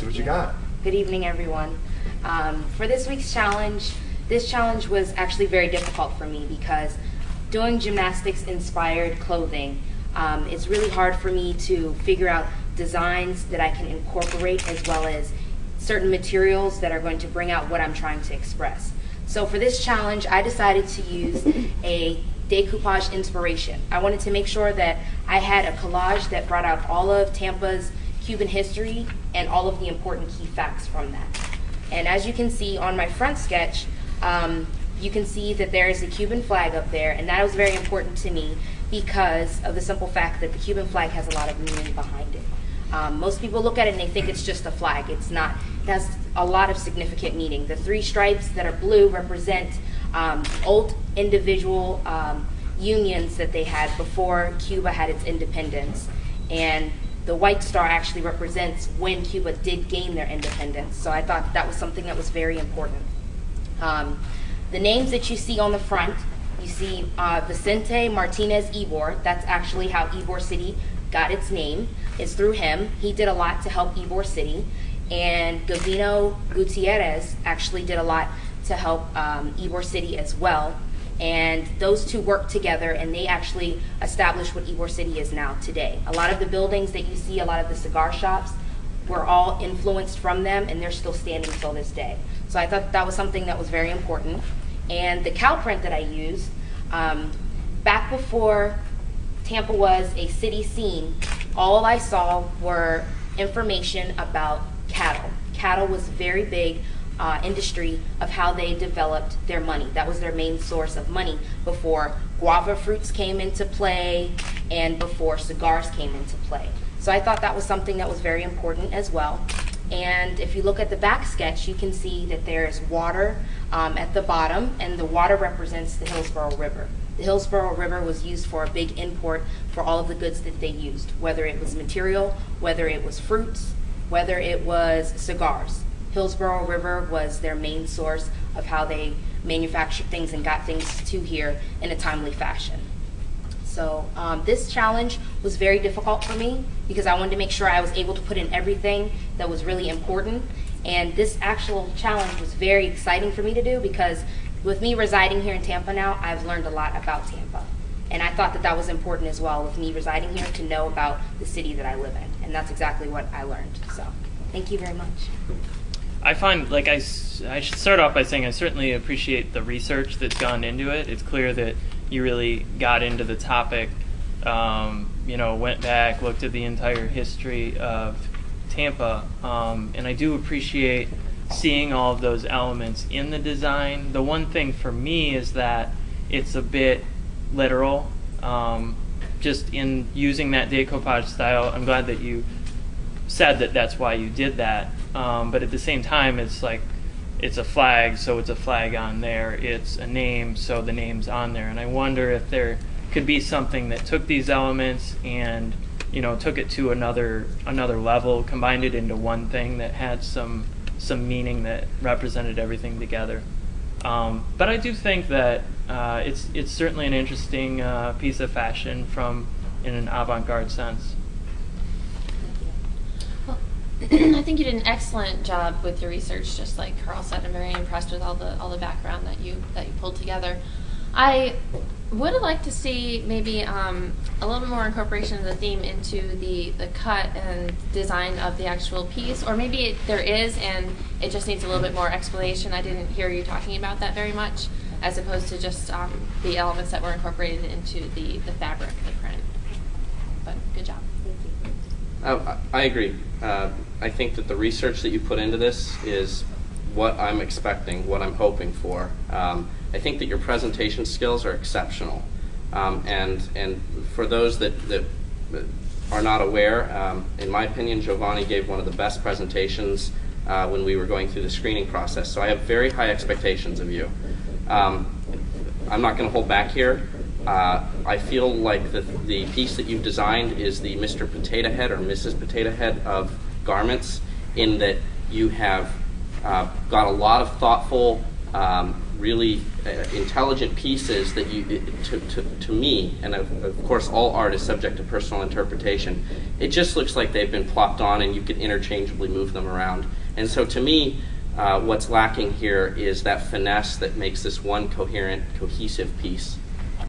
see what you got. Good evening, everyone. For this week's challenge, this challenge was actually very difficult for me because doing gymnastics-inspired clothing, it's really hard for me to figure out designs that I can incorporate as well as certain materials that are going to bring out what I'm trying to express. So for this challenge, I decided to use a decoupage inspiration. I wanted to make sure that I had a collage that brought out all of Tampa's Cuban history and all of the important key facts from that. And as you can see on my front sketch, you can see that there is a Cuban flag up there, and that was very important to me because of the simple fact that the Cuban flag has a lot of meaning behind it. Most people look at it and they think it's just a flag. It's not. It has a lot of significant meaning. The three stripes that are blue represent old individual unions that they had before Cuba had its independence. And the white star actually represents when Cuba did gain their independence. So I thought that was something that was very important. The names that you see on the front, you see Vicente Martinez Ybor. That's actually how Ybor City got its name. It's through him. He did a lot to help Ybor City. And Gavino Gutierrez actually did a lot to help Ybor City as well. And those two worked together, and they actually established what Ybor City is now today. A lot of the buildings that you see, a lot of the cigar shops, were all influenced from them, and they're still standing till this day. So I thought that was something that was very important. And the cow print that I used, back before Tampa was a city scene, all I saw were information about cattle. Cattle was very big industry of how they developed their money. That was their main source of money before guava fruits came into play and before cigars came into play. So I thought that was something that was very important as well. And if you look at the back sketch, you can see that there's water at the bottom, and the water represents the Hillsborough River. The Hillsborough River was used for a big import for all of the goods that they used, whether it was material, whether it was fruits, whether it was cigars. Hillsborough River was their main source of how they manufactured things and got things to here in a timely fashion. So this challenge was very difficult for me because I wanted to make sure I was able to put in everything that was really important. And this actual challenge was very exciting for me to do because with me residing here in Tampa now, I've learned a lot about Tampa. And I thought that that was important as well with me residing here to know about the city that I live in. And that's exactly what I learned. So thank you very much. I find, like, I should start off by saying I certainly appreciate the research that's gone into it. It's clear that you really got into the topic, you know, went back, looked at the entire history of Tampa, and I do appreciate seeing all of those elements in the design. The one thing for me is that it's a bit literal, just in using that decoupage style. I'm glad that you said that that's why you did that, but at the same time, it's like, it's a flag, so it's a flag on there. It's a name, so the name's on there. And I wonder if there could be something that took these elements and, you know, took it to another level, combined it into one thing that had some meaning that represented everything together. But I do think that it's certainly an interesting piece of fashion in an avant-garde sense. I think you did an excellent job with your research. Just like Carl said, I'm very impressed with all the background that you pulled together. I would have liked to see maybe a little bit more incorporation of the theme into the cut and design of the actual piece, or maybe there is and it just needs a little bit more explanation. I didn't hear you talking about that very much, as opposed to just the elements that were incorporated into the fabric, the print. But good job. Thank you. I agree. I think that the research that you put into this is what I'm expecting, what I'm hoping for. I think that your presentation skills are exceptional. And for those that are not aware, in my opinion, Jovani gave one of the best presentations when we were going through the screening process. So I have very high expectations of you. I'm not going to hold back here. I feel like the piece that you've designed is the Mr. Potato Head or Mrs. Potato Head of garments, in that you have got a lot of thoughtful really intelligent pieces that to me, and of course all art is subject to personal interpretation, it just looks like they've been plopped on and you can interchangeably move them around. And so to me, what's lacking here is that finesse that makes this one coherent, cohesive piece.